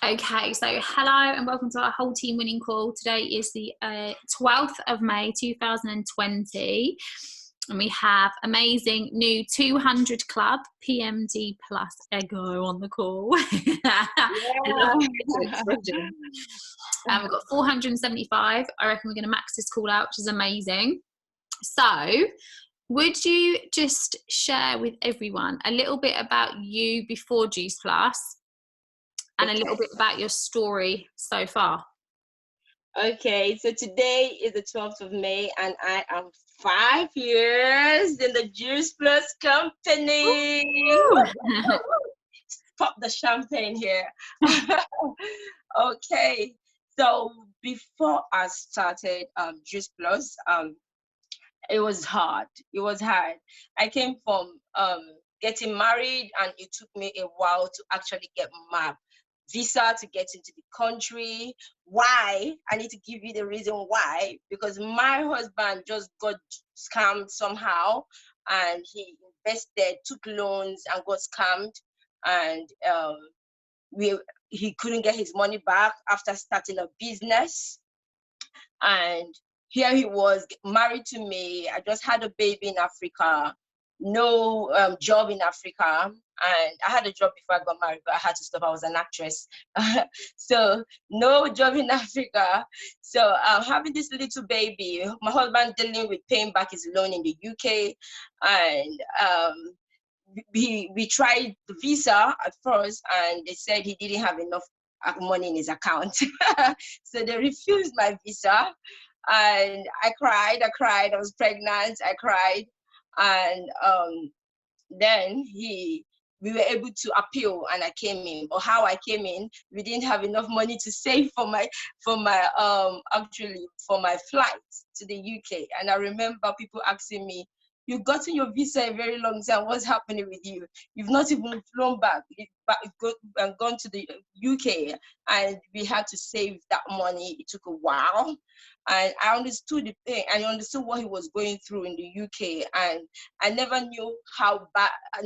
Okay, so hello and welcome to our whole team winning call. Today is the 12th of May 2020 and we have amazing new 200 club PMD plus Ego on the call. Yeah. And we've got 475. I reckon we're going to max this call out, which is amazing. So would you just share with everyone a little bit about you before Juice Plus? And a little bit about your story so far. Okay, so today is the 12th of May and I am 5 years in the Juice Plus company. Pop the champagne here. Okay, so before I started Juice Plus, it was hard. It was hard. I came from getting married and it took me a while to actually get my visa to get into the country. Why? I need to give you the reason why. Because my husband just got scammed somehow and he invested, took loans and got scammed, and he couldn't get his money back after starting a business. And here he was married to me. I just had a baby in Africa, no job in Africa. And I had a job before I got married, but I had to stop. I was an actress. So no job in Africa. So having this little baby, my husband dealing with paying back his loan in the UK. And we tried the visa at first and they said he didn't have enough money in his account. So they refused my visa and I cried. I was pregnant. I cried. And then we were able to appeal and I came in. Or how I came in, we didn't have enough money to save for my flight to the UK. And I remember people asking me, you've gotten your visa a very long time. What's happening with you? You've not even flown back. You've gone to the UK, and we had to save that money. It took a while, and I understood the pain. I understood what he was going through in the UK, and I never knew how bad. I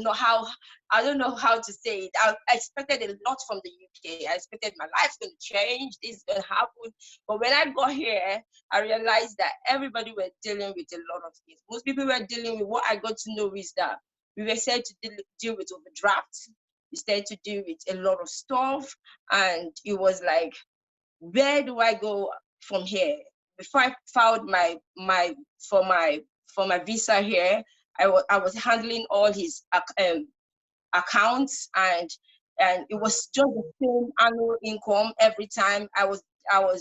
don't know how to say it. I expected a lot from the UK. I expected my life's going to change. This is going to happen. But when I got here, I realized that everybody were dealing with a lot of things. Most people were dealing with, what I got to know is that we were said to deal with overdraft. We started to deal with a lot of stuff. And it was like, where do I go from here? Before I filed for my visa here, I was handling all his accounts, and it was just the same annual income every time. I was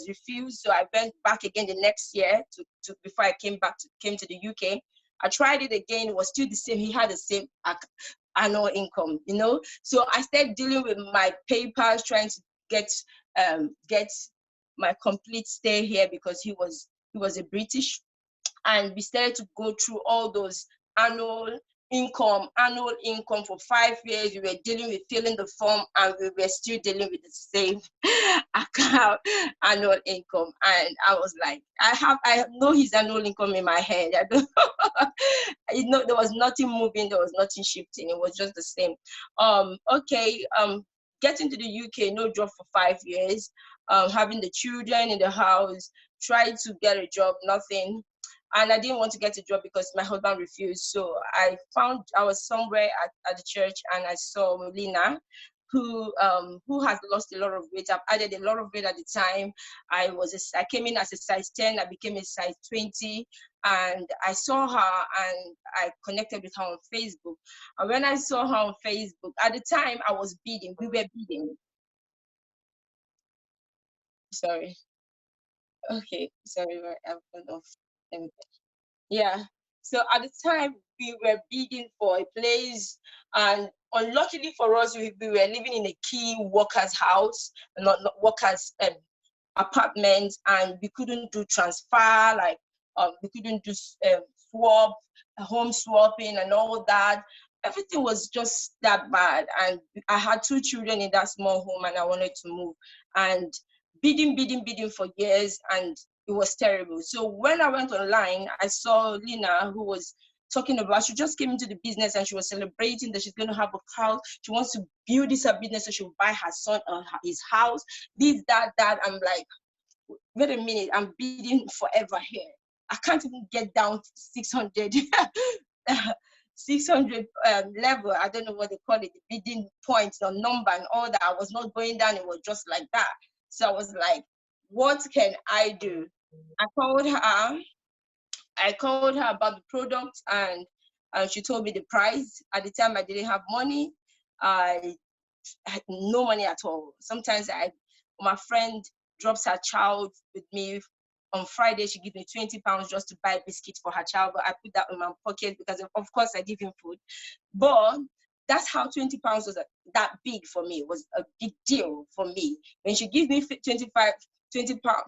refused, so I went back again the next year to before I came to the UK. I tried it again. It was still the same. He had the same annual income, So I started dealing with my papers, trying to get my complete stay here because he was a British, and we started to go through all those annual income for 5 years. We were dealing with filling the form, and we were still dealing with the same account annual income. And I was like, I know his annual income in my head. I don't there was nothing moving, there was nothing shifting. It was just the same. Getting to the UK, no job for 5 years. Having the children in the house, tried to get a job, nothing. And I didn't want to get a job because my husband refused. So I was somewhere at the church, and I saw Lina, who has lost a lot of weight. I've added a lot of weight at the time. I came in as a size 10, I became a size 20, and I saw her and I connected with her on Facebook. And when I saw her on Facebook, at the time I was bidding, we were bidding. Sorry. Okay, sorry, I've gone off. Yeah. So at the time we were bidding for a place, and unluckily for us, we were living in a key workers' house, not workers' apartment, and we couldn't do transfer, like we couldn't do home swapping and all that. Everything was just that bad, and I had 2 children in that small home, and I wanted to move, and bidding for years, and it was terrible. So when I went online, I saw Lina, who was talking about. She just came into the business and she was celebrating that she's going to have a house. She wants to build this her business, so she'll buy her son his house. This, that. I'm like, wait a minute, I'm bidding forever here. I can't even get down to 600, 600 level. I don't know what they call it, the bidding points or number and all that. I was not going down. It was just like that. So I was like, what can I do? I called her about the product, and she told me the price. At the time, I didn't have money. I had no money at all. Sometimes my friend drops her child with me on Friday. She gives me £20 just to buy biscuits for her child, but I put that in my pocket because of course I give him food. But that's how £20 was that big for me. It was a big deal for me. When she gives me 20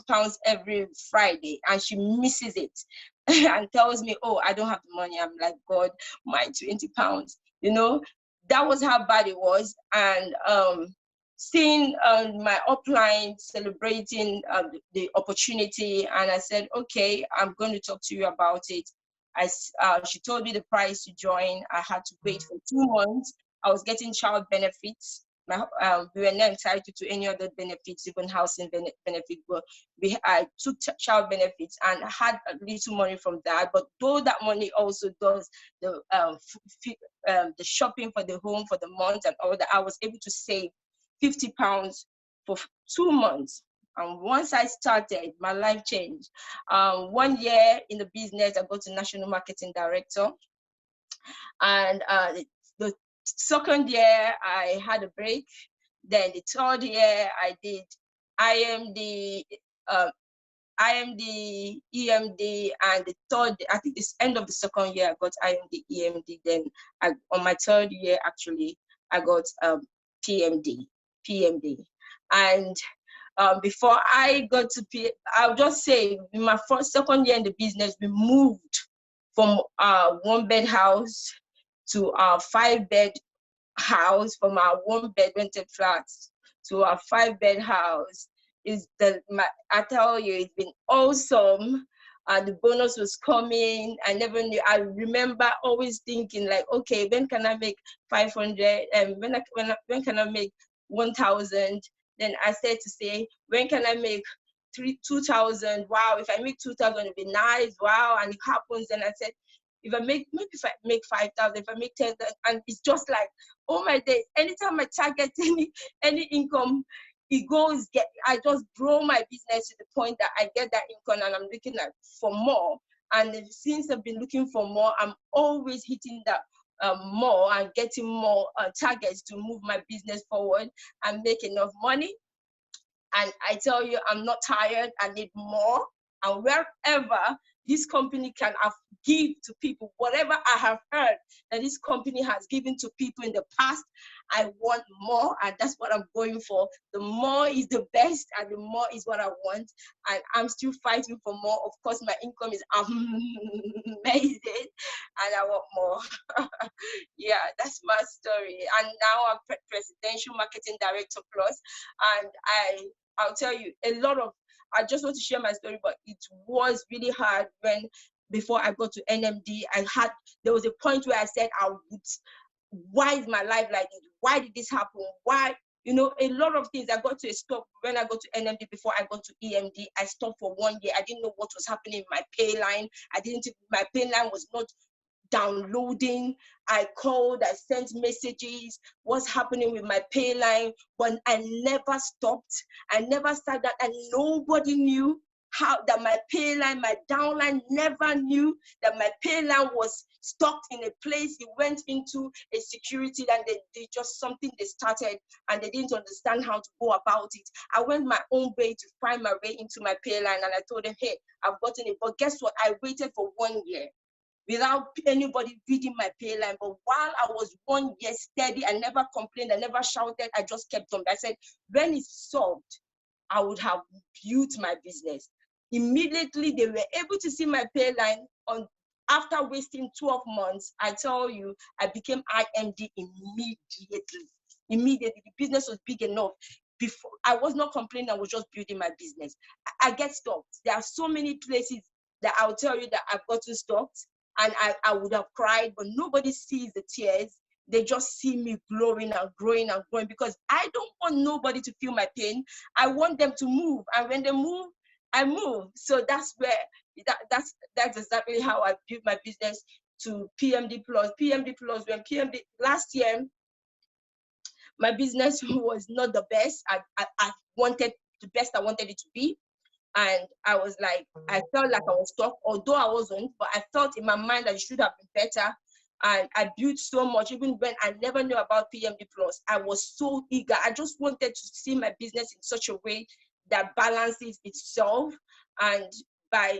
pounds every Friday and she misses it and tells me, oh, I don't have the money. I'm like, God, my £20, that was how bad it was. And seeing my upline celebrating the opportunity, and I said, okay, I'm going to talk to you about it. She told me the price to join. I had to wait for 2 months. I was getting child benefits. We were not entitled to any other benefits, even housing benefit, but I took child benefits and I had a little money from that. But though that money also does the shopping for the home for the month and all that, I was able to save £50 for 2 months. And once I started, my life changed. 1 year in the business, I got to national marketing director. And the second year, I had a break. Then the third year, I did IMD, EMD, and the third, I think it's end of the second year, I got IMD, EMD. Then on my third year, actually, I got PMD. And before I got to I'll just say, in my second year in the business, we moved from our 1-bed house to our 5-bed house, from our 1-bed rented flats to our 5-bed house. I tell you, it's been awesome. The bonus was coming. I never knew. I remember always thinking like, okay, when can I make 500? And when can I make 1,000? Then I said to say, when can I make 2,000? Wow, if I make 2,000, it'd be nice. Wow, and it happens. And I said, if I make 5,000, if I make 10,000, and it's just like, oh my days. Anytime I target any income, I just grow my business to the point that I get that income and I'm looking for more. And since I've been looking for more, I'm always hitting that more and getting more targets to move my business forward and make enough money. And I tell you, I'm not tired. I need more. And wherever this company can give to people, whatever I have heard that this company has given to people in the past, I want more, and that's what I'm going for. The more is the best, and the more is what I want, and I'm still fighting for more. Of course, my income is amazing, and I want more. Yeah, that's my story. And now I'm Presidential Marketing Director Plus, and I'll tell you I just want to share my story, but it was really hard before I got to NMD. There was a point where I said, why is my life like this? Why did this happen? Why? A lot of things. I got to a stop when I got to NMD before I got to EMD. I stopped for 1 year. I didn't know what was happening in my pay line. My pay line was not downloading. I called, I sent messages, what's happening with my pay line, but I never stopped. I never started, and nobody knew that my pay line, my downline never knew that my pay line was stuck in a place. It went into a security, and they just something they started, and they didn't understand how to go about it. I went my own way to find my way into my pay line, and I told them, hey, I've gotten it. But guess what? I waited for 1 year without anybody reading my pay line. But while I was 1 year steady, I never complained, I never shouted, I just kept on. I said, when it's solved, I would have built my business. Immediately, they were able to see my pay line after wasting 12 months. I tell you, I became IMD immediately. Immediately, the business was big enough. Before, I was not complaining, I was just building my business. I get stopped. There are so many places that I'll tell you that I've gotten stopped. and I would have cried, but nobody sees the tears. They just see me growing and growing and growing, because I don't want nobody to feel my pain. I want them to move, and when they move, I move. So that's where that's exactly how I built my business to PMD Plus. PMD Plus, when PMD last year, my business was not the best. I wanted the best I wanted it to be. And I was like, I felt like I was stuck, although I wasn't, but I felt in my mind that it should have been better. And I built so much, even when I never knew about PMD Plus. I was so eager. I just wanted to see my business in such a way that balances itself. And by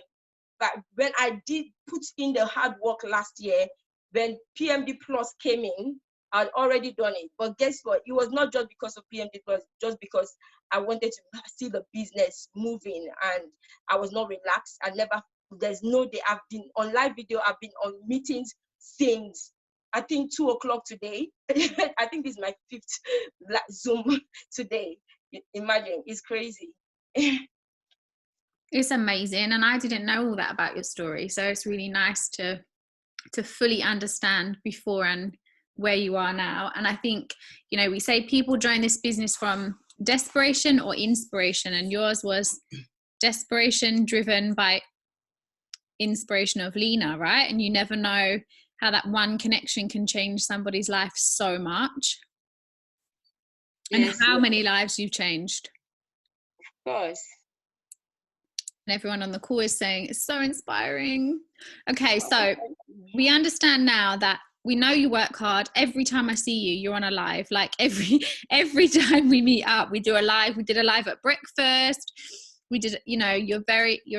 when I did put in the hard work last year, when PMD Plus came in, I'd already done it. But guess what? It was not just because of PMD Plus, just because I wanted to see the business moving, and I was not relaxed. There's no day I've been on live video, I've been on meetings since, I think, 2 o'clock today. I think this is my 5th Zoom today. Imagine, it's crazy. It's amazing, and I didn't know all that about your story, so it's really nice to fully understand before and where you are now. And I think, you know, we say people join this business from desperation or inspiration, and yours was desperation driven by inspiration of Lena, right? And you never know how that one connection can change somebody's life so much. And Yes, how many lives you've changed. of course. And everyone on the call is saying it's so inspiring. Okay, so we understand now that we know you work hard. Every time I see you, you're on a live. Like every time we meet up, we do a live. We did a live at breakfast. We did, you know, you're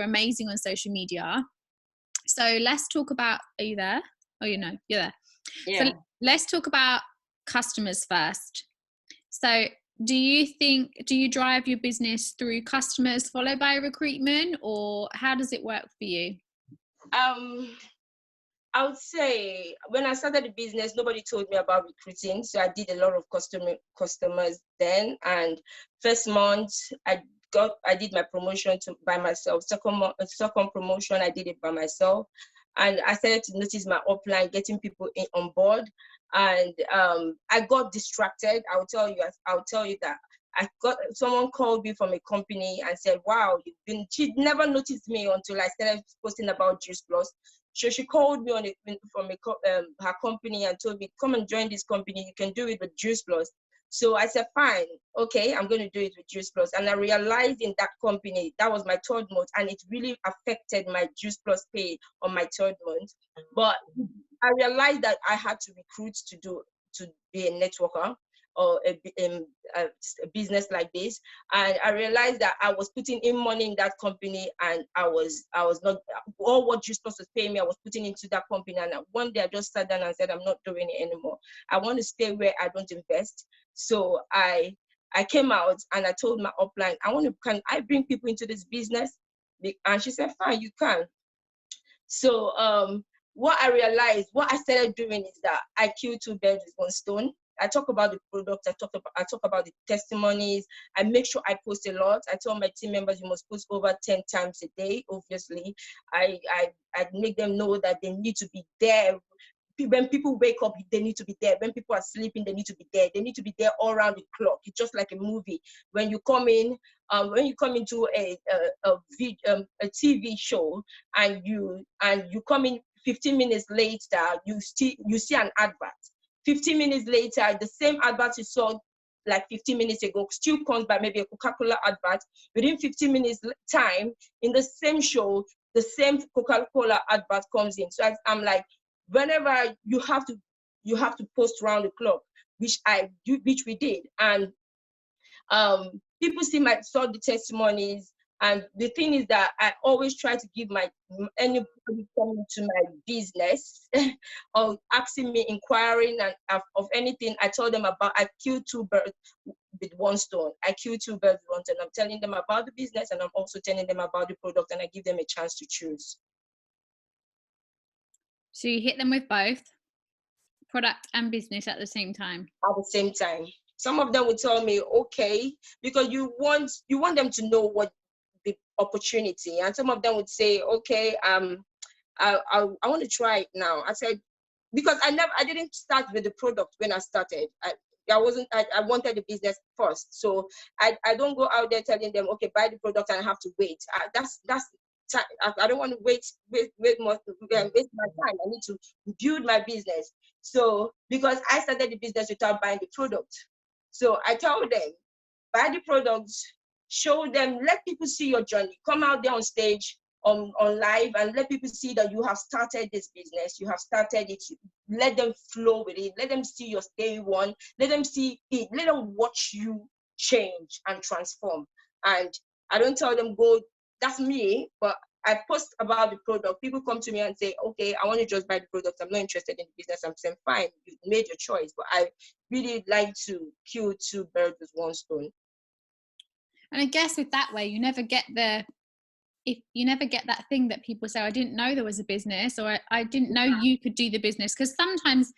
amazing on social media. So let's talk about, are you there? Oh, you know, you're there. Yeah. So let's talk about customers first. So do you drive your business through customers followed by recruitment, or how does it work for you? I would say when I started the business, nobody told me about recruiting. So I did a lot of customers then. And first month, I did my promotion by myself. Second promotion, I did it by myself. And I started to notice my upline, getting people on board. And I got distracted. I'll tell you that someone called me from a company and said, wow, she'd never noticed me until I started posting about Juice Plus. So she called me from her company and told me, come and join this company. You can do it with Juice Plus. So I said, fine, okay, I'm going to do it with Juice Plus. And I realized in that company, that was my 3rd month, and it really affected my Juice Plus pay on my 3rd month. But I realized that I had to recruit to be a networker or a business like this. And I realized that I was putting in money in that company, and I was not, all what Juice Plus was paying me, I was putting into that company. And one day I just sat down and said, I'm not doing it anymore. I want to stay where I don't invest. So I came out and I told my upline, can I bring people into this business? And she said, fine, you can. So what I started doing is that I kill 2 birds with 1 stone. I talk about the product, I talk about the testimonies. I make sure I post a lot. I tell my team members, you must post over 10 times a day, obviously. I make them know that they need to be there. When people wake up, they need to be there. When people are sleeping, they need to be there. They need to be there all around the clock. It's just like a movie. When you come into a TV show and you come in 15 minutes later, you see an advert. 15 minutes later, the same advert you saw like 15 minutes ago still comes by, maybe a Coca-Cola advert. Within 15 minutes time, in the same show, the same Coca-Cola advert comes in. So I'm like, whenever you have to post round the clock, which we did. And people saw the testimonies. And the thing is that I always try to give anybody coming to my business or asking me, inquiring and of anything, I told them about, I kill 2 birds with 1 stone. I kill 2 birds with 1 stone. I'm telling them about the business, and I'm also telling them about the product, and I give them a chance to choose. So you hit them with both product and business at the same time? At the same time. Some of them would tell me, okay, because you want them to know what the opportunity. And some of them would say, okay, I want to try it now. I said, because I didn't start with the product when I started. I wanted the business first. So I don't go out there telling them, okay, buy the product and I have to wait. That's I don't want to wait more, waste my time. I need to build my business. So because I started the business without buying the product. So I told them, buy the products, show them, let people see your journey. Come out there on stage, on live, and let people see that you have started this business. You have started it. Let them flow with it. Let them see your day one. Let them see it. Let them watch you change and transform. And I don't tell them go. That's me, but I post about the product. People come to me and say, okay, I want to just buy the product. I'm not interested in the business. I'm saying, fine, you made your choice. But I really like to kill two birds with one stone. And I guess with that way, you never get that thing that people say, I didn't know there was a business, or I didn't know you could do the business. Because sometimes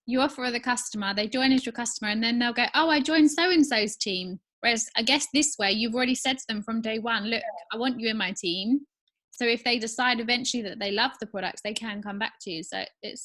you offer the customer, they join as your customer, and then they'll go, oh, I joined so-and-so's team. Whereas I guess this way, you've already said to them from day one, look, I want you in my team. So if they decide eventually that they love the products, they can come back to you. So it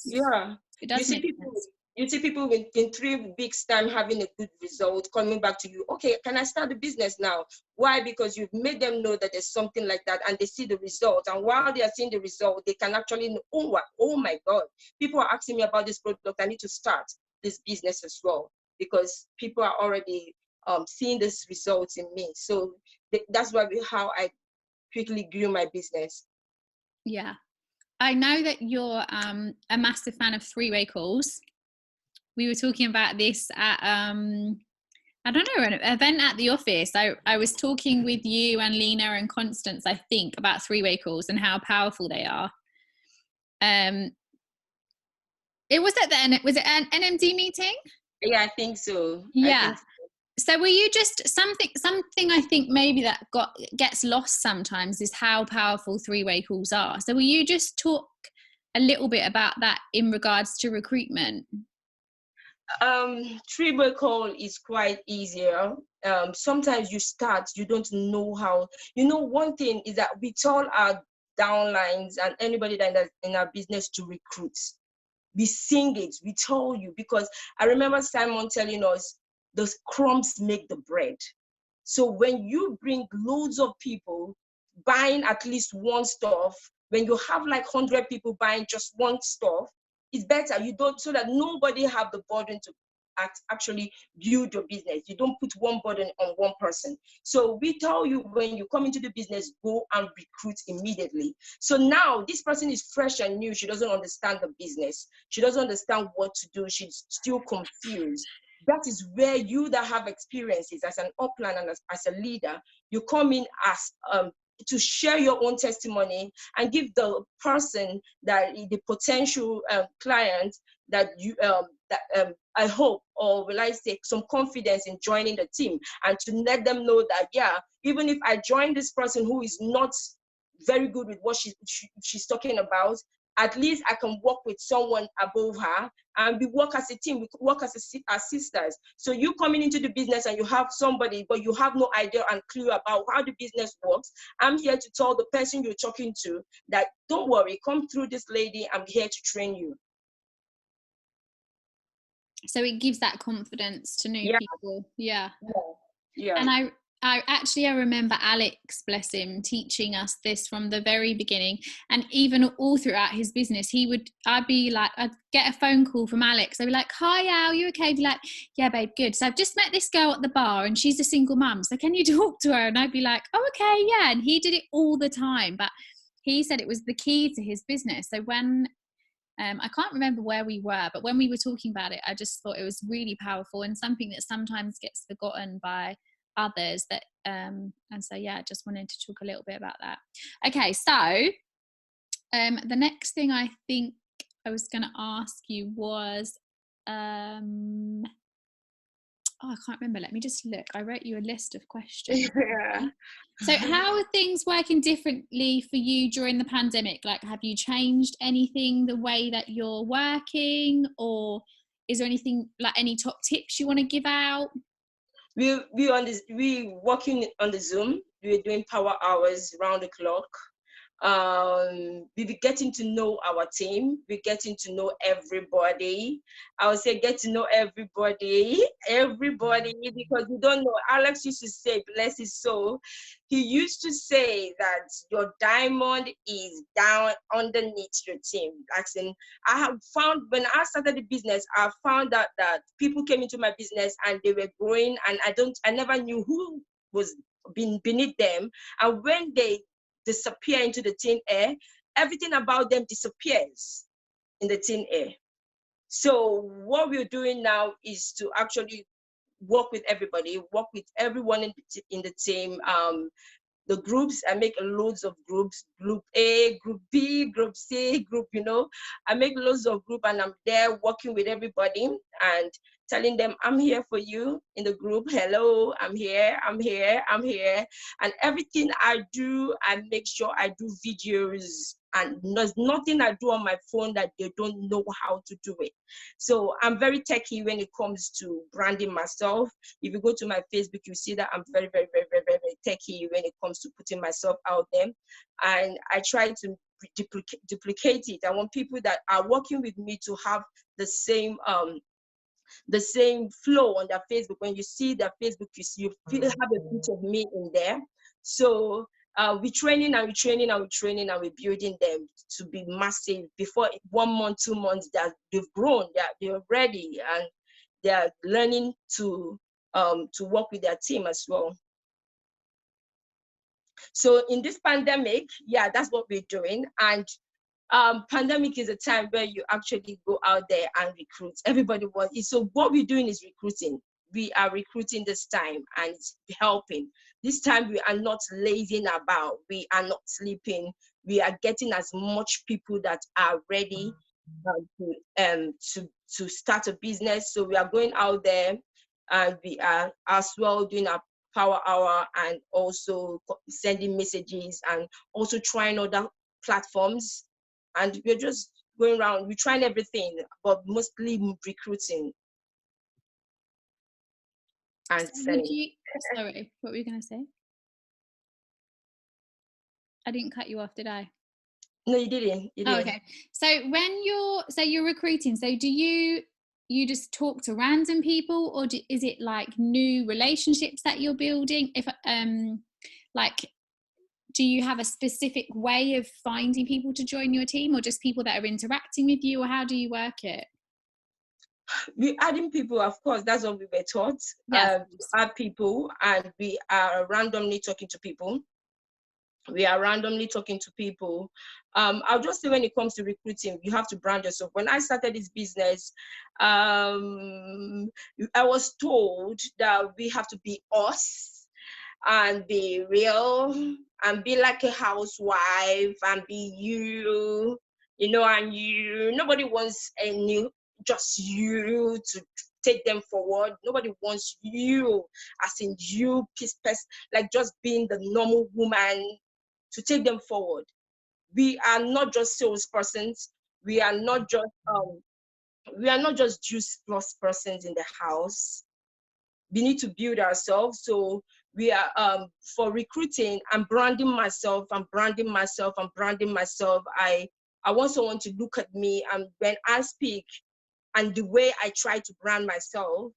does make sense. You see people in 3 weeks' time having a good result, coming back to you. Okay, can I start the business now? Why? Because you've made them know that there's something like that, and they see the result. And while they are seeing the result, they can actually know, oh my God, people are asking me about this product. I need to start this business as well, because people are already seeing this results in me. So that's how I quickly grew my business. Yeah. I know that you're a massive fan of three-way calls. We were talking about this at I don't know, an event at the office. I was talking with you and Lena and Constance, I think, about three-way calls and how powerful they are. It was an NMD meeting? Yeah, I think so. Yeah. So were you just something I think maybe that gets lost sometimes is how powerful three-way calls are. So will you just talk a little bit about that in regards to recruitment? Three-way call is quite easier. Sometimes you don't know how. One thing is that we tell our downlines and anybody that is in our business to recruit. We sing it, we tell you, because I remember Simon telling us those crumbs make the bread. So when you bring loads of people buying at least one stuff, when you have like 100 people buying just one stuff, it's better so that nobody have the burden to actually build your business. You don't put one burden on one person. So we tell you, when you come into the business, go and recruit immediately. So now this person is fresh and new. She doesn't understand the business. She doesn't understand what to do. She's still confused. That is where you that have experiences as an upline and as a leader, you come in as to share your own testimony and give the person that the potential client that you I hope, or will I say, some confidence in joining the team, and to let them know that, yeah, even if I join this person who is not very good with what she's talking about, at least I can work with someone above her, and we work as a team, we work as sisters. So you coming into the business and you have somebody, but you have no idea and clue about how the business works. I'm here to tell the person you're talking to that, don't worry, come through this lady, I'm here to train you. So it gives that confidence to new people. Yeah. And I remember Alex, bless him, teaching us this from the very beginning, and even all throughout his business. I'd get a phone call from Alex. I'd be like, hi Al, you okay? I'd be like, yeah babe, good. So I've just met this girl at the bar and she's a single mum, so can you talk to her? And I'd be like, oh okay, yeah. And he did it all the time, but he said it was the key to his business. So when I can't remember where we were, but when we were talking about it, I just thought it was really powerful and something that sometimes gets forgotten by others. That and so yeah, I just wanted to talk a little bit about that. Okay, so the next thing I think I was going to ask you was I can't remember. Let me just look. I wrote you a list of questions. Yeah. So how are things working differently for you during the pandemic? Like, have you changed anything, the way that you're working, or is there anything, like any top tips you want to give out? We working on the Zoom. We're doing power hours round the clock. We be getting to know our team. We're getting to know everybody. I would say get to know everybody, because you don't know. Alex used to say, bless his soul, he used to say that your diamond is down underneath your team. Like in, I have found when I started the business, I found out that people came into my business and they were growing, and I never knew who was beneath them. And when they disappear into the thin air, everything about them disappears in the thin air. So what we're doing now is to actually work with everybody, work with everyone in the team. The groups, I make loads of groups, group A, group B, group C, group, I make loads of group, and I'm there working with everybody and telling them, I'm here for you in the group. Hello, I'm here. And everything I do, I make sure I do videos, and there's nothing I do on my phone that they don't know how to do it. So I'm very techy when it comes to branding myself. If you go to my Facebook, you see that I'm very, very, very, very, very techy when it comes to putting myself out there. And I try to duplicate it. I want people that are working with me to have the same flow on their Facebook. When you see their Facebook, you feel have a bit of me in there. So we're training and we're building them to be massive. Before 1 month, 2 months, that they've grown, they're ready, and they're learning to work with their team as well. So in this pandemic, yeah, that's what we're doing. And pandemic is a time where you actually go out there and recruit. Everybody wants it. So what we're doing is recruiting. We are recruiting this time, and it's helping. This time we are not lazing about. We are not sleeping. We are getting as much people that are ready to start a business. So we are going out there, and we are as well doing our power hour, and also sending messages, and also trying other platforms. And we're just going around, we're trying everything, but mostly recruiting and selling. Sorry, what were you going to say? I didn't cut you off, did I? No, you didn't. Oh, okay. So when you're recruiting, so do you just talk to random people, or is it like new relationships that you're building? If like, do you have a specific way of finding people to join your team, or just people that are interacting with you, or how do you work it? We're adding people, of course, that's what we were taught. Yes. Add people, and we are randomly talking to people. I'll just say, when it comes to recruiting, you have to brand yourself. When I started this business, I was told that we have to be us and be real and be like a housewife and be you, and you. Nobody wants just you to take them forward. Nobody wants you, as in you, like just being the normal woman to take them forward. We are not just salespersons. We are not just juice plus persons in the house. We need to build ourselves. So we are for recruiting, I'm branding myself. I want someone to look at me, and when I speak and the way I try to brand myself,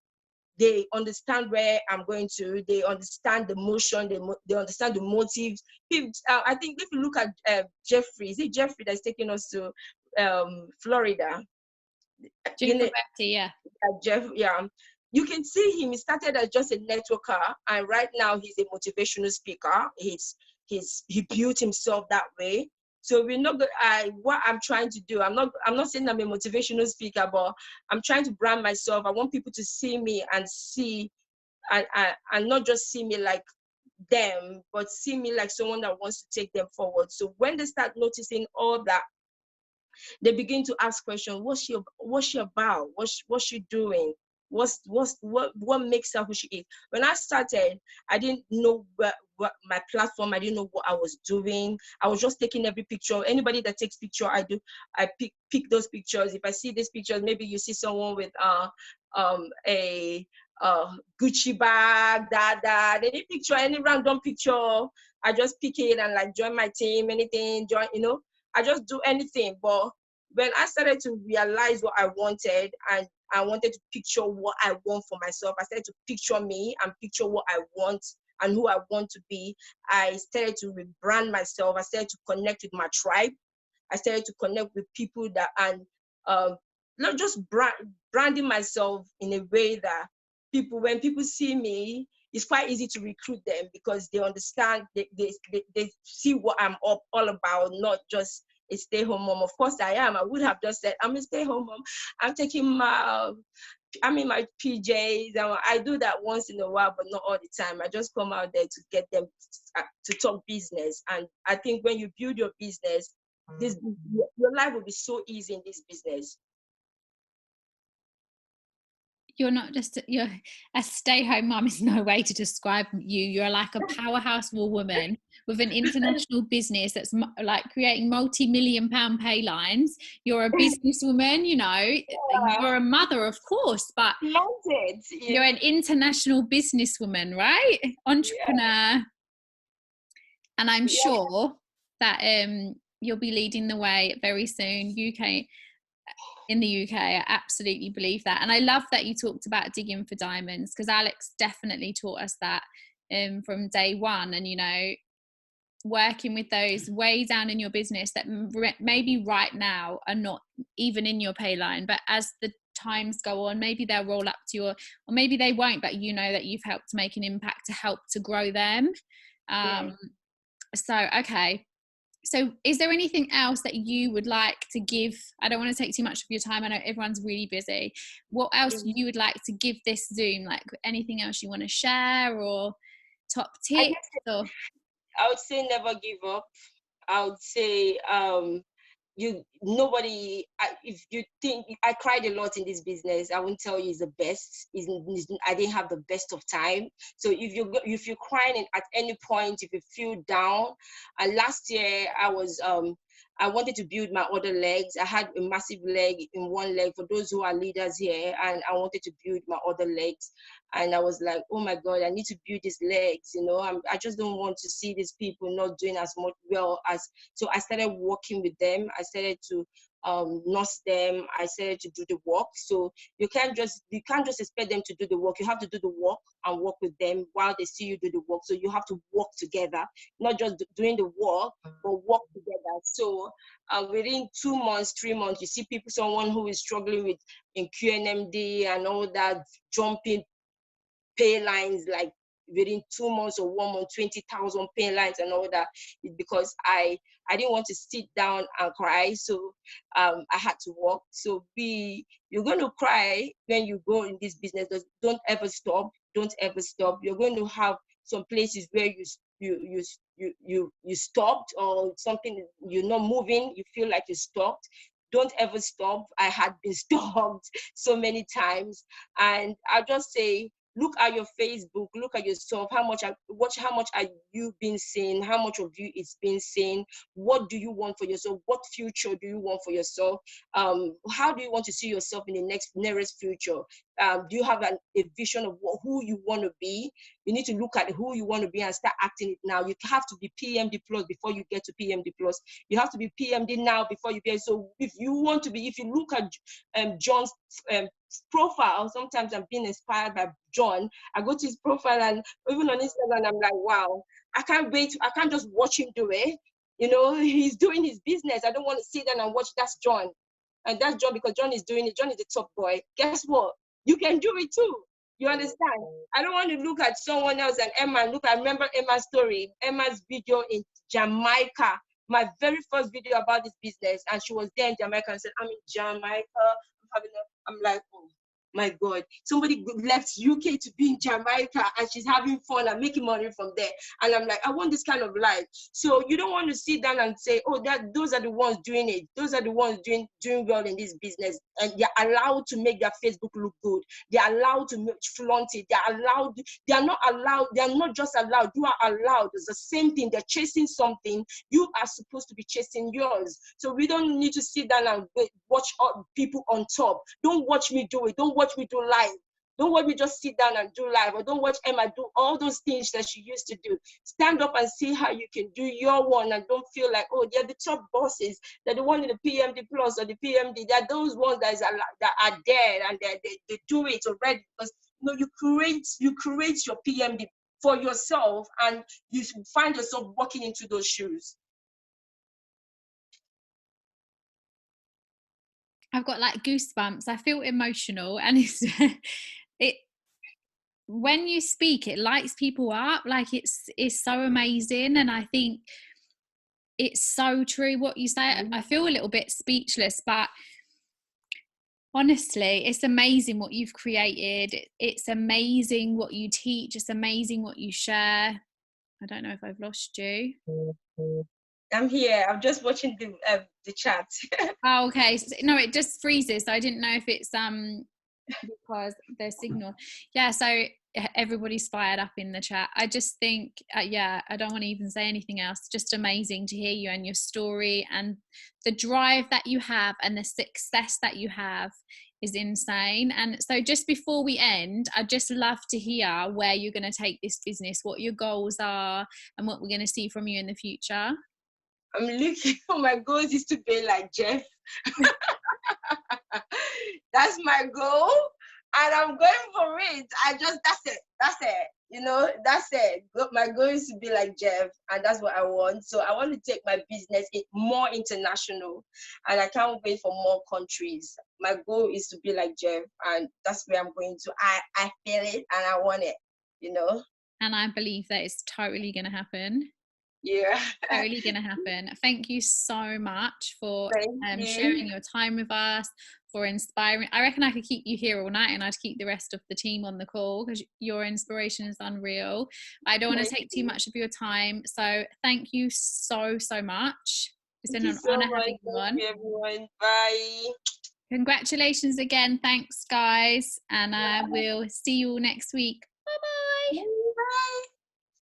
they understand where I'm going to. They understand the motion. They understand the motives. I think if you look at Jeffrey, is it Jeffrey that's taking us to Florida? Yeah. Jeff, yeah. You can see him. He started as just a networker, and right now he's a motivational speaker. He built himself that way. So we're not good. What I'm trying to do, I'm not saying I'm a motivational speaker, but I'm trying to brand myself. I want people to see me and and not just see me like them, but see me like someone that wants to take them forward. So when they start noticing all that, they begin to ask questions. What's she about? What's she doing? What makes her who she is? When I started, I didn't know what my platform. I didn't know what I was doing. I was just taking every picture. Anybody that takes picture, I pick those pictures. If I see these pictures, maybe you see someone with a Gucci bag, any picture, any random picture, I just pick it and like join my team, anything, join, I just do anything. But when I started to realize what I wanted, and I wanted to picture what I want for myself, I started to picture me and picture what I want and who I want to be. I started to rebrand myself. I started to connect with my tribe. I started to connect with people that, and not just branding myself in a way that when people see me, it's quite easy to recruit them because they understand, they see what I'm all about, not just a stay-home mom. Of course I am. I would have just said, I'm a stay-home mom. I'm in my PJs, and I do that once in a while, but not all the time. I just come out there to get them to talk business. And I think when you build your business, your life will be so easy in this business. You're a stay-home mum is no way to describe you. You're like a powerhouse woman with an international business that's like creating multi-million-pound pay lines. You're a businesswoman, you're a mother, of course, but you're an international businesswoman, right? Entrepreneur. Yeah. And I'm sure that you'll be leading the way very soon. In the UK, I absolutely believe that. And I love that you talked about digging for diamonds, because Alex definitely taught us that from day one. And, working with those way down in your business that maybe right now are not even in your pay line, but as the times go on, maybe they'll roll up to or maybe they won't, but you know that you've helped make an impact to help to grow them. So, okay. So is there anything else that you would like to give? I don't want to take too much of your time. I know everyone's really busy. What else you would like to give this Zoom? Like anything else you want to share, or top tips? I would say never give up. I would say if you think I cried a lot in this business, I won't tell you it's the best. I didn't have the best of time. So if you're crying at any point, if you feel down, and last year I wanted to build my other legs. I had a massive leg in one leg, for those who are leaders here, and I wanted to build my other legs. And I was like, oh my God, I need to build these legs. I just don't want to see these people not doing as much well as. So I started working with them. I started to nurse them. I started to do the work. So you can't just expect them to do the work. You have to do the work and work with them while they see you do the work. So you have to work together, not just doing the work, but work together. So within 2 months, 3 months, you see someone who is struggling with in QNMD and all that, jumping pay lines, like within 2 months or 1 month, 20,000 pay lines and all that. It's because I didn't want to sit down and cry. So I had to work. So you're going to cry when you go in this business. Don't ever stop. Don't ever stop. You're going to have some places where you stopped, or something, you're not moving, you feel like you stopped. Don't ever stop. I had been stopped so many times. And I just say, look at your Facebook, look at yourself, how much are you being seen, how much of you is being seen, what do you want for yourself, what future do you want for yourself, how do you want to see yourself in the nearest future, do you have a vision of who you want to be? You need to look at who you want to be and start acting it now. You have to be PMD plus before you get to PMD plus. You have to be PMD now before you get. So if you look at John's profile, sometimes I'm being inspired by John. I go to his profile, and even on Instagram, I'm like, wow, I can't wait. I can't just watch him do it. He's doing his business. I don't want to sit down and watch. That's John. And that's John, because John is doing it. John is the top boy. Guess what? You can do it too. You understand? I don't want to look at someone else and Emma. I remember Emma's story, Emma's video in Jamaica. My very first video about this business, and she was there in Jamaica and said, I'm in Jamaica. I'm like, oh my God, somebody left UK to be in Jamaica and she's having fun and making money from there. And I'm like, I want this kind of life. So you don't want to sit down and say, oh, those are the ones doing it. Those are the ones doing well in this business. And they're allowed to make their Facebook look good. They're allowed to flaunt it. They are not just allowed. You are allowed. It's the same thing. They're chasing something. You are supposed to be chasing yours. So we don't need to sit down and watch people on top. Don't watch me do it. Don't watch me do live. Don't watch me just sit down and do live, or don't watch Emma do all those things that she used to do. Stand up and see how you can do your one, and don't feel like, oh, they're the top bosses. They're the one in the PMD Plus or the PMD. They're those ones that are there, and they do it already. Because you create your PMD for yourself, and you find yourself walking into those shoes. I've got like goosebumps. I feel emotional, and it when you speak, it lights people up. Like it's so amazing, and I think it's so true what you say. I feel a little bit speechless, but honestly, it's amazing what you've created. It's amazing what you teach. It's amazing what you share. I don't know if I've lost you. I'm here. I'm just watching the chat. Oh, okay. No, it just freezes. So I didn't know if it's because the signal. Yeah. So everybody's fired up in the chat. I just think, yeah, I don't want to even say anything else. Just amazing to hear you and your story, and the drive that you have and the success that you have is insane. And so just before we end, I'd just love to hear where you're going to take this business, what your goals are, and what we're going to see from you in the future. I'm looking for my goals is to be like Jeff. That's my goal, and I'm going for it. That's it. That's it. My goal is to be like Jeff, and that's what I want. So I want to take my business more international, and I can't wait for more countries. My goal is to be like Jeff, and that's where I'm going to. I feel it, and I want it. And I believe that it's totally going to happen. Yeah. Totally going to happen. Thank you so much for sharing your time with us, for inspiring. I reckon I could keep you here all night, and I'd keep the rest of the team on the call, because your inspiration is unreal. I don't want to take too much of your time. So thank you so much. It's been an honor having you on. Thank you, everyone. Bye. Congratulations again. Thanks, guys. And I will see you all next week. Bye-bye. Bye.